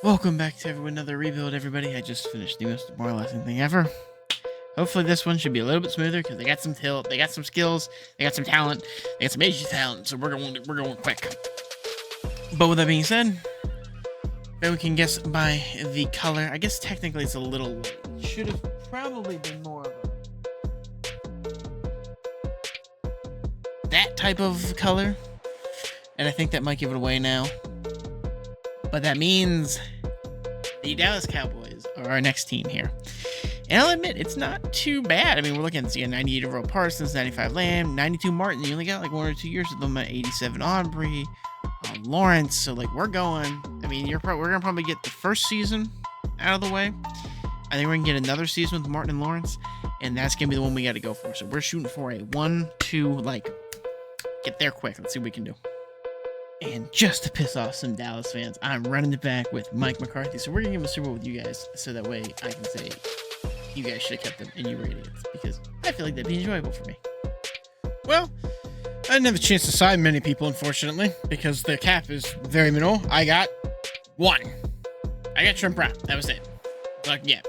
Welcome back to another rebuild, everybody. I just finished the most demoralizing thing ever. Hopefully this one should be a little bit smoother because they got some tilt, they got some skills, they got some talent, they got some Asian talent, so we're going quick. But with that being said, then we can guess by the color. I guess technically it's a little light. Should have probably been more of that type of color. And I think that might give it away now. But that means the Dallas Cowboys are our next team here. And I'll admit, it's not too bad. I mean, we're looking at a 98 overall Parsons, 95 Lamb, 92 Martin. You only got like 1 or 2 years of them at 87 Aubrey, Lawrence. So like we're going. I mean, we're gonna probably get the first season out of the way. I think we're gonna get another season with Martin and Lawrence, and that's gonna be the one we got to go for. So we're shooting for a 1-2, like get there quick. Let's see what we can do. And just to piss off some Dallas fans, I'm running it back with Mike McCarthy. So we're going to give a Super Bowl with you guys. So that way I can say, you guys should have kept them and you were idiots. Because I feel like that'd be enjoyable for me. Well, I didn't have a chance to sign many people, unfortunately, because the cap is very minimal. I got 1. I got Trent Brown. That was it. Like, yeah.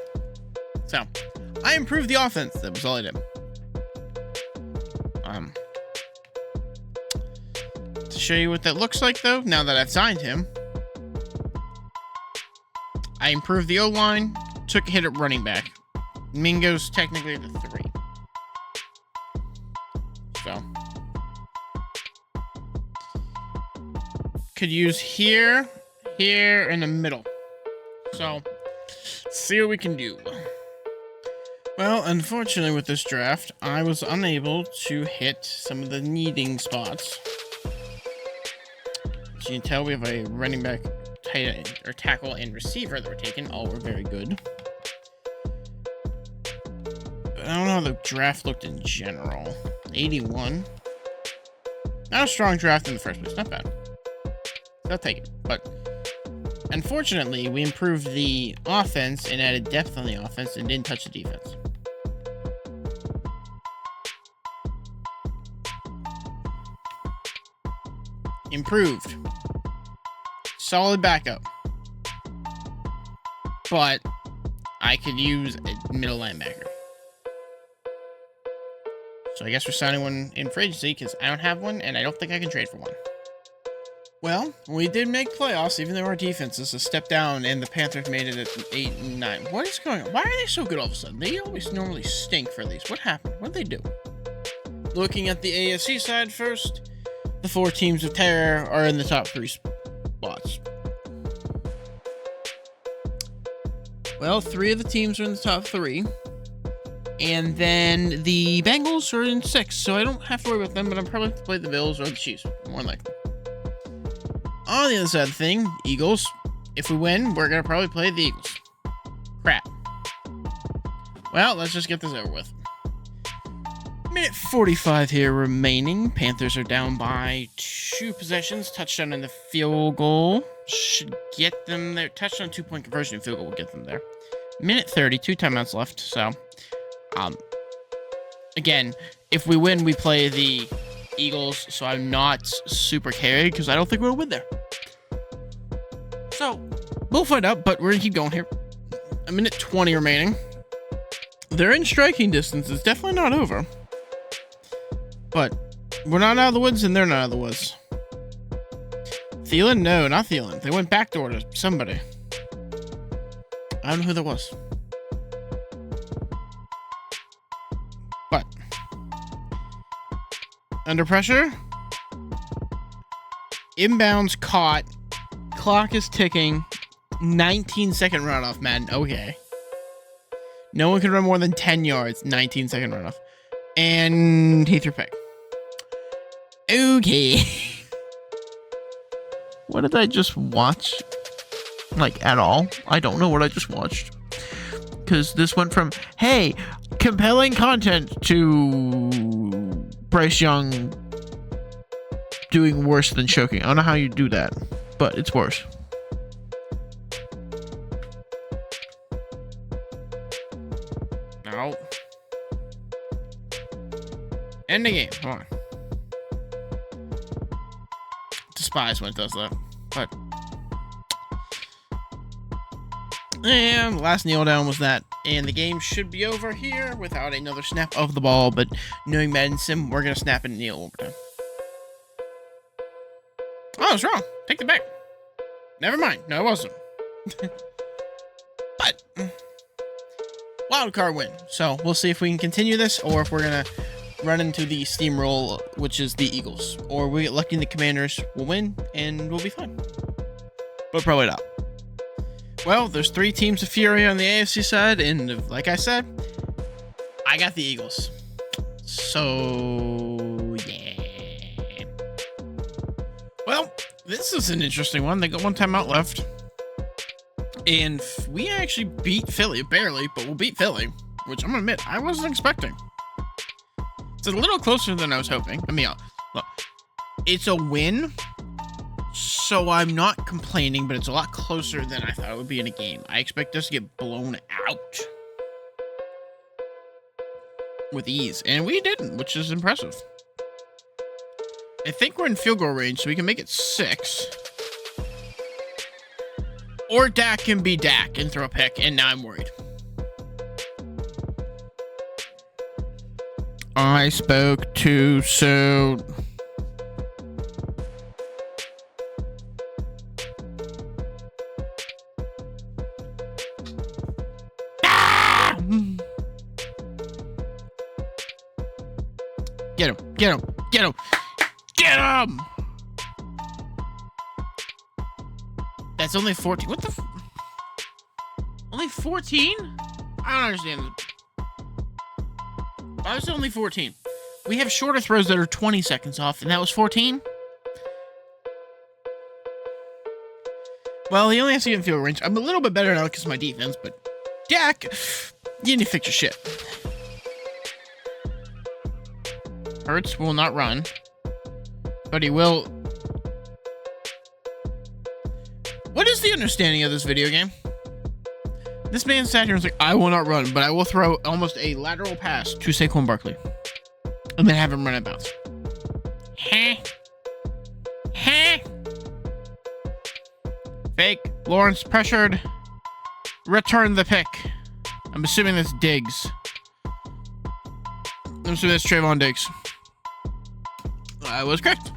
So, I improved the offense. That was all I did. To show you what that looks like, though, now that I've signed him, I improved the O-line, took a hit at running back. Mingo's technically the 3. So, could use here, in the middle. So, see what we can do. Well, unfortunately with this draft, I was unable to hit some of the needing spots. As you can tell, we have a running back, tight end, or tackle, and receiver that we're taking. All were very good. I don't know how the draft looked in general. 81. Not a strong draft in the first place. Not bad. I'll take it. But unfortunately, we improved the offense and added depth on the offense and didn't touch the defense. Improved. Solid backup. But I could use a middle linebacker. So I guess we're signing one in free agency because I don't have one and I don't think I can trade for one. Well, we did make playoffs, even though our defense is a step down and the Panthers made it at 8 and 9. What is going on? Why are they so good all of a sudden? They always normally stink for these. What happened? What did they do? Looking at the AFC side first, the 4 teams of terror are in the top 3 spots. Well, 3 of the teams are in the top 3. And then the Bengals are in 6, so I don't have to worry about them, but I'm probably have to play the Bills or the Chiefs, more likely. On the other side of the thing, Eagles. If we win, we're going to probably play the Eagles. Crap. Well, let's just get this over with. Minute 45 here remaining. Panthers are down by 2 possessions. Touchdown and the field goal should get them there. Touchdown, 2-point conversion, and field goal will get them there. Minute 30, 2 timeouts left. So, again, if we win, we play the Eagles. So I'm not super carried because I don't think we'll win there. So we'll find out, but we're gonna keep going here. A minute 20 remaining. They're in striking distance. It's definitely not over. But we're not out of the woods, and they're not out of the woods. Thielen? No, not Thielen. They went backdoor to somebody. I don't know who that was. But under pressure. Inbounds caught. Clock is ticking. 19-second runoff, Madden. Okay. No one can run more than 10 yards. 19-second runoff. And he threw pick. Okay. What did I just watch? Like, at all? I don't know what I just watched. Because this went from, hey, compelling content, to Bryce Young doing worse than choking. I don't know how you do that, but it's worse. No. End the game. Come on. Despise when it does that. But And the last kneel down was that. And the game should be over here without another snap of the ball. But knowing Madden Sim, we're going to snap and kneel overtime. Oh, I was wrong. Take it back. Never mind. No, it wasn't. But wild card win. So we'll see if we can continue this or if we're going to run into the steamroll, which is the Eagles. Or we get lucky and the Commanders will win and we'll be fine. But probably not. Well, there's 3 teams of fury on the AFC side, and like I said, I got the Eagles. So, yeah. Well, this is an interesting one. They got one timeout left. And we actually beat Philly, barely, but we'll beat Philly, which I'm going to admit, I wasn't expecting. It's a little closer than I was hoping. I mean, look, it's a win. So I'm not complaining, but it's a lot closer than I thought it would be in a game. I expect us to get blown out with ease, and we didn't, which is impressive. I think we're in field goal range, so we can make it 6. Or Dak can be Dak and throw a pick, and now I'm worried. I spoke too soon. Get him, get him, get him, get him! That's only 14. What the only 14? I don't understand. Why was it only 14? We have shorter throws that are 20 seconds off, and that was 14? Well, he only has to get in field range. I'm a little bit better now because of my defense, but Dak, you need to fix your shit. Hurts will not run, but he will. What is the understanding of this video game? This man sat here and was like, I will not run, but I will throw almost a lateral pass to Saquon Barkley and then have him run out of bounds. Fake. Lawrence pressured. Return the pick. I'm assuming that's Diggs. I'm assuming that's Trayvon Diggs. I was correct.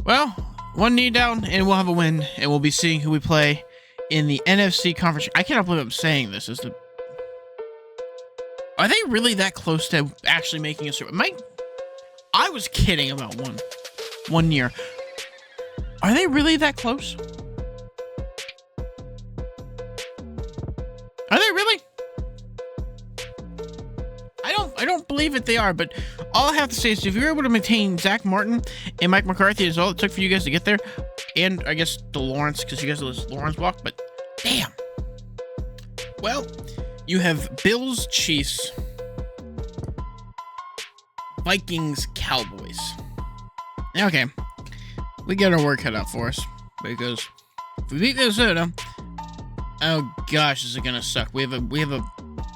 Well, one knee down and we'll have a win, and we'll be seeing who we play in the NFC conference. I cannot believe I'm saying this. Are they really that close to actually making a Super Bowl? I was kidding about one year. Are they really that close? Are they really? I don't believe it. They are, but all I have to say is if you're able to maintain Zach Martin and Mike McCarthy is all it took for you guys to get there, and I guess the Lawrence, because you guys let Lawrence walk, but damn. Well, you have Bills, Chiefs, Vikings, Cowboys. Okay, we got our work cut out for us because if we beat Minnesota, oh gosh, is it gonna suck? We have a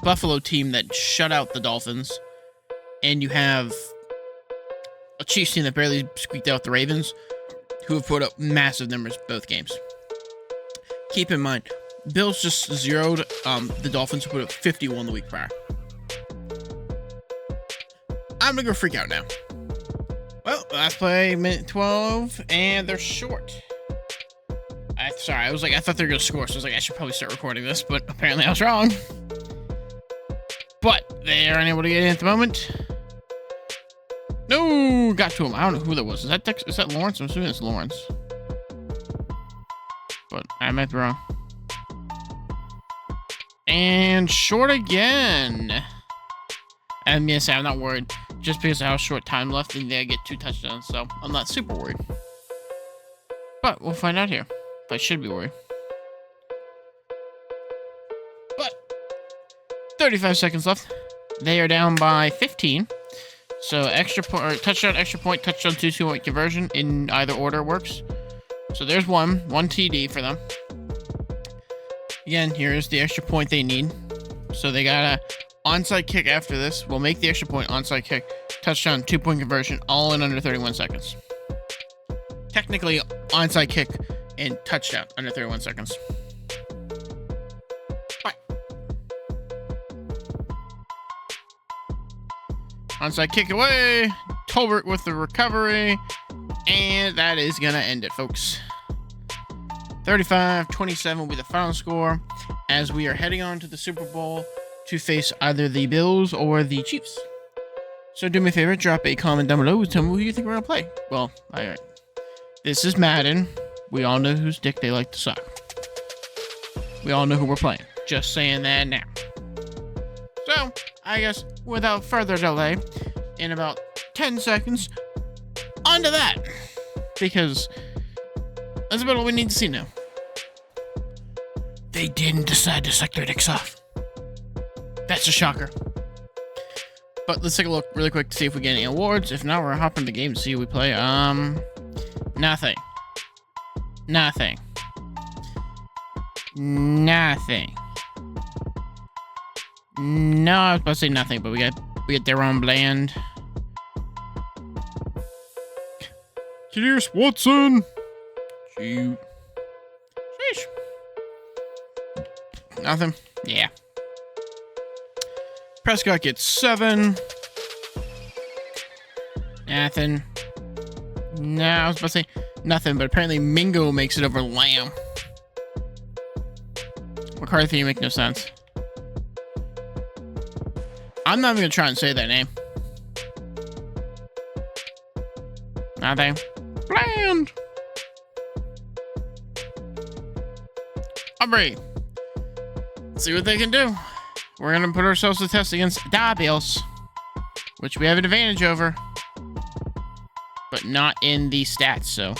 Buffalo team that shut out the Dolphins, and you have a Chiefs team that barely squeaked out the Ravens, who have put up massive numbers both games. Keep in mind, Bills just zeroed the Dolphins, who put up 51 the week prior. I'm gonna go freak out now. Well, last play, minute 12, and they're short. I thought they were gonna score, so I was like, I should probably start recording this, but apparently I was wrong. But they are unable to get in at the moment. No, got to him. I don't know who that was. Is that Lawrence? I'm assuming it's Lawrence. But I might be wrong. And short again. I'm gonna say I'm not worried. Just because of how short time left, and they get 2 touchdowns, so I'm not super worried. But we'll find out here. But I should be worried. But 35 seconds left. They are down by 15. So extra point, or touchdown, extra point, touchdown, 2-2-point conversion in either order works. So there's one TD for them. Again, here's the extra point they need. So they got a onside kick after this. We'll make the extra point, onside kick, touchdown, 2-point conversion, all in under 31 seconds. Technically, onside kick and touchdown under 31 seconds. Onside kick away. Tolbert with the recovery. And that is going to end it, folks. 35-27 will be the final score as we are heading on to the Super Bowl to face either the Bills or the Chiefs. So do me a favor, drop a comment down below. Tell me who you think we're going to play. Well, alright. This is Madden. We all know whose dick they like to suck. We all know who we're playing. Just saying that now. So, I guess, without further delay, in about 10 seconds, on to that. Because that's about all we need to see now. They didn't decide to suck their dicks off. That's a shocker. But let's take a look really quick to see if we get any awards. If not, we're gonna hop into the game to see who we play. Nothing. Nothing. Nothing. No, I was about to say nothing, but we got Deron Bland. Here's Watson. Shoot. Sheesh. Nothing. Yeah. Prescott gets 7. Nothing. No, I was about to say nothing, but apparently Mingo makes it over Lamb. McCarthy make no sense. I'm not even gonna try and say that name. Nothing. Bland. Aubrey. Let's see what they can do. We're gonna put ourselves to test against the Bills, which we have an advantage over, but not in the stats. So,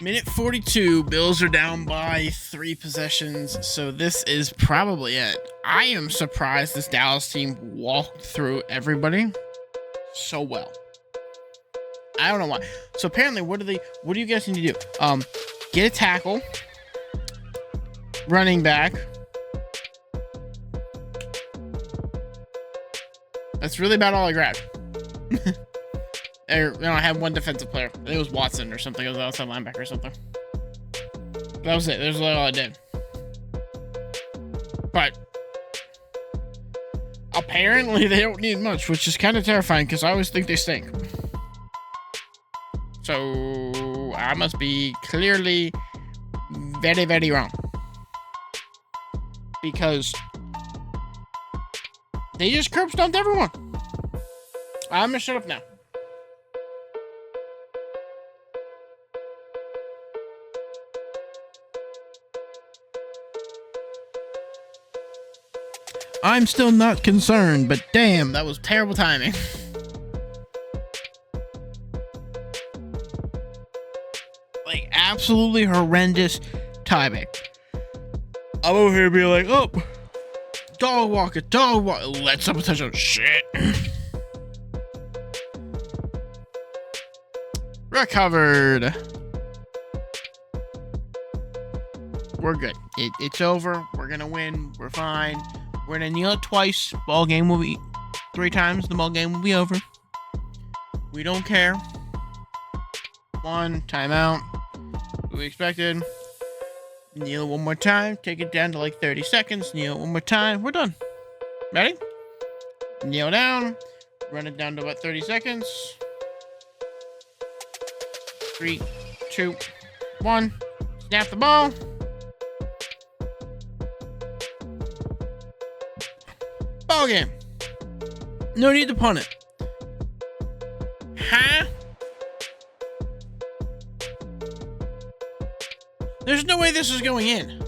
minute 42, Bills are down by 3 possessions. So this is probably it. I am surprised this Dallas team walked through everybody so well. I don't know why. So apparently, what do you guys need to do? Get a tackle, running back. That's really about all I grabbed. I had one defensive player. I think it was Watson or something. It was outside linebacker or something. That was it. That's all I did. But apparently they don't need much, which is kind of terrifying because I always think they stink. So I must be clearly very, very wrong. Because they just curb stomped everyone. I'm gonna shut up now. I'm still not concerned, but damn, that was terrible timing. Like, absolutely horrendous timing. I'm over here being like, oh, dog walk, let someone touch on shit. Recovered. We're good. It's over. We're gonna win. We're fine. We're gonna kneel it twice. Ball game will be 3 times. The ball game will be over. We don't care. 1 timeout. We expected. Kneel one more time. Take it down to like 30 seconds. Kneel one more time. We're done. Ready? Kneel down. Run it down to about 30 seconds. 3, 2, 1. Snap the ball. Ball game. No need to punt it. Huh? There's no way this is going in.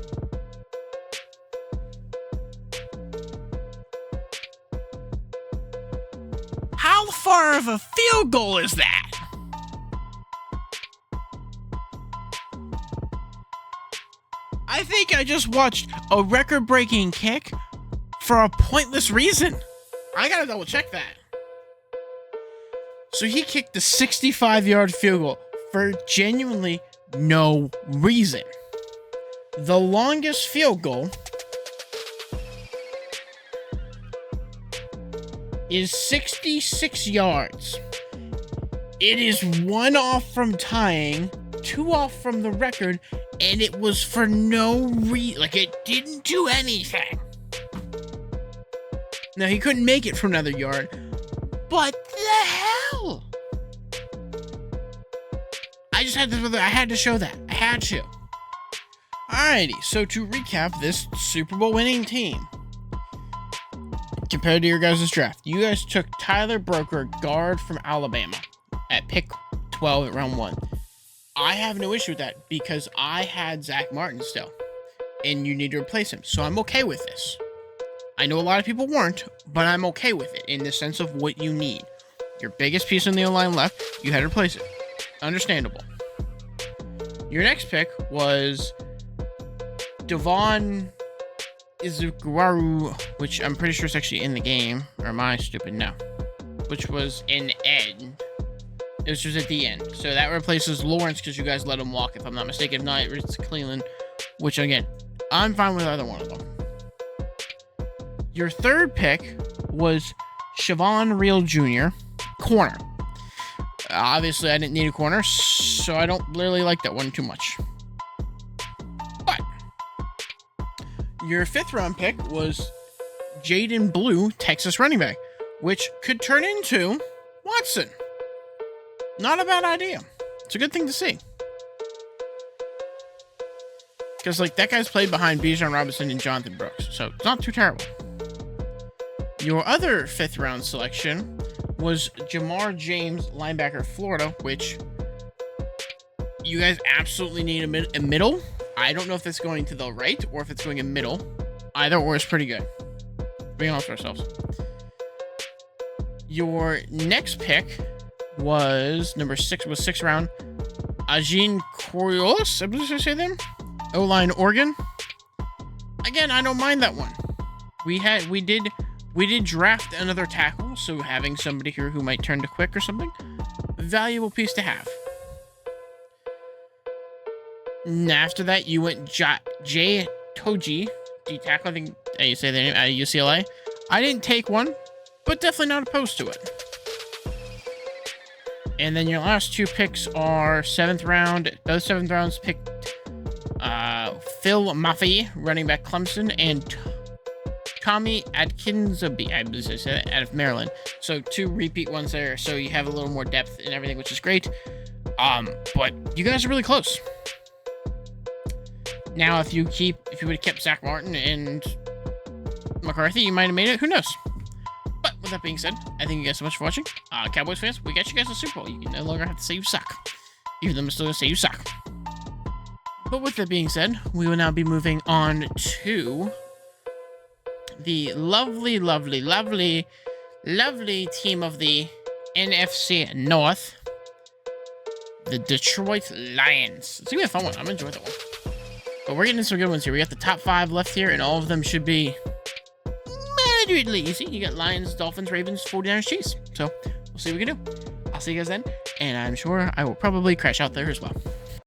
How far of a field goal is that? I think I just watched a record-breaking kick for a pointless reason. I gotta double check that. So he kicked a 65-yard field goal for genuinely no reason. The longest field goal is 66 yards. It is 1 off from tying, 2 off from the record, and it was for no reason. Like, it didn't do anything. Now, he couldn't make it for another yard, I had to show that. I had to. Alrighty, so to recap this Super Bowl winning team, compared to your guys' draft, you guys took Tyler Broker, guard from Alabama, at pick 12 at round 1. I have no issue with that because I had Zach Martin still, and you need to replace him. So I'm okay with this. I know a lot of people weren't, but I'm okay with it in the sense of what you need. Your biggest piece on the O-line left, you had to replace it. Understandable. Your next pick was Devon Izuguaru, which I'm pretty sure is actually in the game. Or am I stupid? No. Which was in end. It was just at the end. So that replaces Lawrence because you guys let him walk, if I'm not mistaken. If not, it's Cleveland, which again, I'm fine with either one of them. Your third pick was Siobhan Real Jr., corner. Obviously, I didn't need a corner, so I don't really like that one too much. But your 5th round pick was Jaden Blue, Texas running back, which could turn into Watson. Not a bad idea. It's a good thing to see. Because, like, that guy's played behind Bijan Robinson and Jonathan Brooks, so it's not too terrible. Your other 5th round selection was Jamar James, linebacker, Florida, which you guys absolutely need a middle. I don't know if it's going to the right or if it's going in middle. Either or is pretty good. Being honest with ourselves. Your next pick was number 6, was 6th round. Ajin Coriolis, I believe I say them. O-line, Oregon. Again, I don't mind that one. We did draft another tackle, so having somebody here who might turn to quick or something, valuable piece to have. And after that, you went Jay Toji, D tackle, I think you say their name, at UCLA. I didn't take one, but definitely not opposed to it. And then your last 2 picks are 7th round. Those 7th rounds picked Phil Maffei, running back Clemson, and Tommy Atkins, out of Maryland. So 2 repeat ones there, so you have a little more depth and everything, which is great. But you guys are really close. Now, if you would have kept Zach Martin and McCarthy, you might have made it. Who knows? But with that being said, I thank you guys so much for watching. Cowboys fans, we got you guys a Super Bowl. You can no longer have to say you suck. Even though I'm still going to say you suck. But with that being said, we will now be moving on to the lovely, lovely, lovely, lovely team of the NFC North, the Detroit Lions. It's going to be a fun one. I'm enjoying that one. But we're getting some good ones here. We got the top 5 left here, and all of them should be moderately easy. You got Lions, Dolphins, Ravens, 49ers, Chiefs. So we'll see what we can do. I'll see you guys then, and I'm sure I will probably crash out there as well.